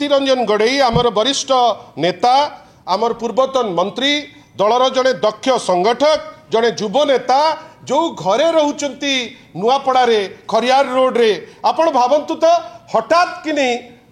प्रीति रंजन गड़ई आमर वरिष्ठ नेता आमर पूर्वतन मंत्री दलर जड़े दक्ष संगठक जड़े युव नेता जो घरे रोचंती नुआपड़ारे खरियार रोड रे आपण भावंतु तो हठात कि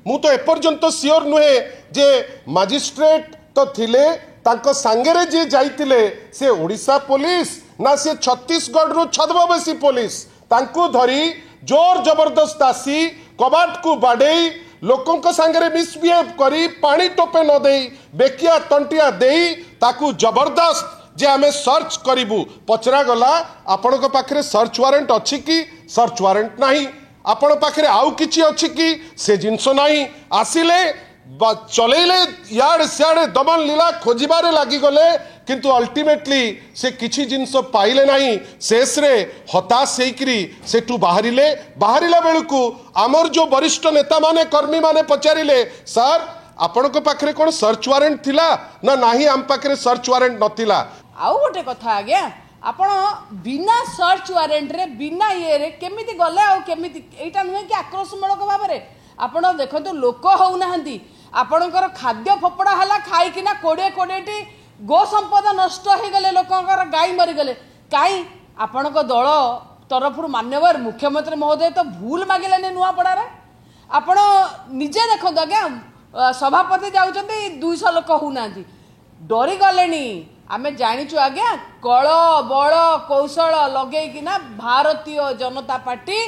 मु तो एपर्यंत सियोर नुहे जे मजिस्ट्रेट तो थिले तांको सांगेरे जे जाइतिले से ओडिशा पुलिस ना से छत्तीसगढ़ रु छद्मवेशी पुलिस तांको धरी जोर जबरदस्त आसी कबाट को बाडेई लोकों को सांगरे मिसबिहेव करी पानी टोपे न देई बेकिया तंटिया देई ताकू जबरदस्त जे आमे सर्च करिबू पचरा गला आपण को पाखरे सर्च वारंट अछि कि सर्च वारंट नाही आपण पाखरे आउ किछि अछि कि से जिंस नाही आसिले चलेले याड सियाडे दमन लीला खोजिबारे लागि गले किंतु अल्टीमेटली से किछि जिंस पाइले नाही शेष रे हताश हेकरी सेठू बाहरिला बेलकू आमर जो वरिष्ठ नेता माने कर्मी माने पचारिले सर आपण को पाखरे कोन सर्च वारंट थिला ना नाही आम पाखरे सर्च वारंट नथिला आउ गोटे कथा आज्ञा आपण बिना सर्च वारंट रे बिना ये रे केमिति गले आ केमिति एटा नुहे कि आक्रोशमूलक भाव रे आपण देखतो लोक होउ नाहंती आपणकर खाद्य फोपड़ा हला खाई किना 20 टी गो संपदा नष्ट हो गले लोकंकर गाई मरी गले काई आपणक दल तरफ मान्यवर मुख्यमंत्री महोदय तो भूल मागिले नुआपड़ा रे आपण निजे देखो आज्ञा सभापति जाउचंती 200 लोक होना डरी गले आमे जानिचु आज्ञा कल बल कौशल लगेकिना भारतीय जनता पार्टी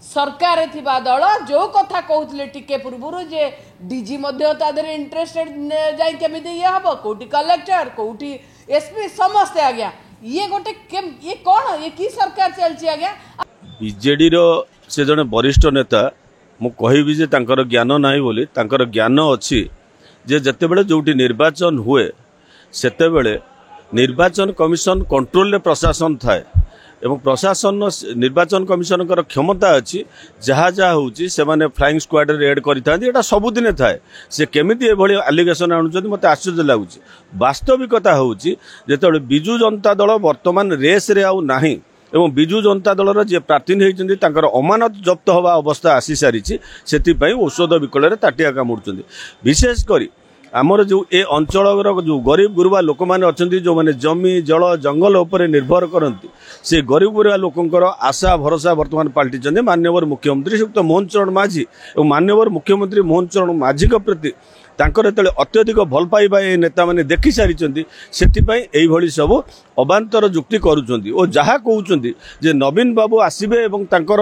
सरकार थिबा दल जो कथा कहउतले टिके पूर्व जे डीजी मध्य तादरे इंटरेस्टेड जाई केमिति ये हबो कोटी कलेक्टर कोटी एसपी समस्त आज्ञा ये गोटे ये कौन ये की सरकार चलची आज्ञा बीजेडी रो से जने वरिष्ठ नेता मु कहबी जे तांकर ज्ञान नाही बोली तांकर ज्ञान अछि जे जते बेले जोटी निर्वाचन हुए सेते बेले निर्वाचन कमिशन कंट्रोल रे प्रशासन थाए एवं प्रशासन निर्वाचन कमिशन क्षमता अच्छी जहाँ जहाँ होची से माने फ्लाइंग स्क्वाड रेड करता सबुदिन थाए से केमिति एभली आलिगेशन आणुचंती मते आश्चर्य लागुच वास्तविकता होची जेतेबेले बिजु जनता दल वर्तमान रेस रे आउ नाही एवं बिजु जनता दलर जे प्रार्थी होती तांकर अमानत जब्त हवा अवस्था आसी सारी से औषध विकल रे ताटिया कामुड़ुचंती विशेष करी आमर जो ए अंचल जो गरीब गुरुबा लोक मैंने अच्छा जो मैंने जमी जल जंगल उपर निर्भर करती से गरीब गुरुबा लोकंर आशा भरोसा वर्तमान पाल्टी माननीय मुख्यमंत्री श्रीयुक्त मोहन चरण माझी और माननीय मुख्यमंत्री मोहन चरण माझी प्रति तांकर एतले अत्यधिक भल पाइबा ए नेता माने देखि सारी से सब अबांतर जुक्ति करुचंती और जहाँ कहउचंती जे नवीन बाबू आसीबे एवं तांकर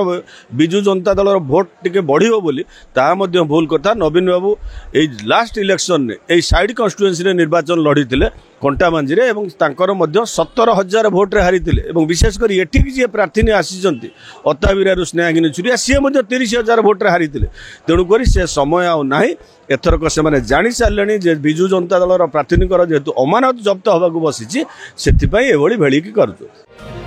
बिजु जनता दलर भोट टिके बढ़िबो बोली ता मध्य भूल कथा नवीन बाबू ए लास्ट इलेक्शन ने ए साइड कन्स्टिट्युएंसी रे निर्वाचन लड़ीथिले कंटामांजी रे एवं तांकर मध्य 17,000 भोट रे हारिथिले एवं विशेषकर एठी जे प्रार्थी आसीचंती अताविरारु स्नेहागिनी चुरिया सी मध्य 30,000 भोट रे हारिथिले तेणु करी से समय आ नाही एथरक से माने जानी सारलेनी जे बिजु जनता दलर प्रार्थीनिकर जेहेतु अमानत जब्त होबाकू बसिछि सेथिपई एभली भेळिकी करूछु।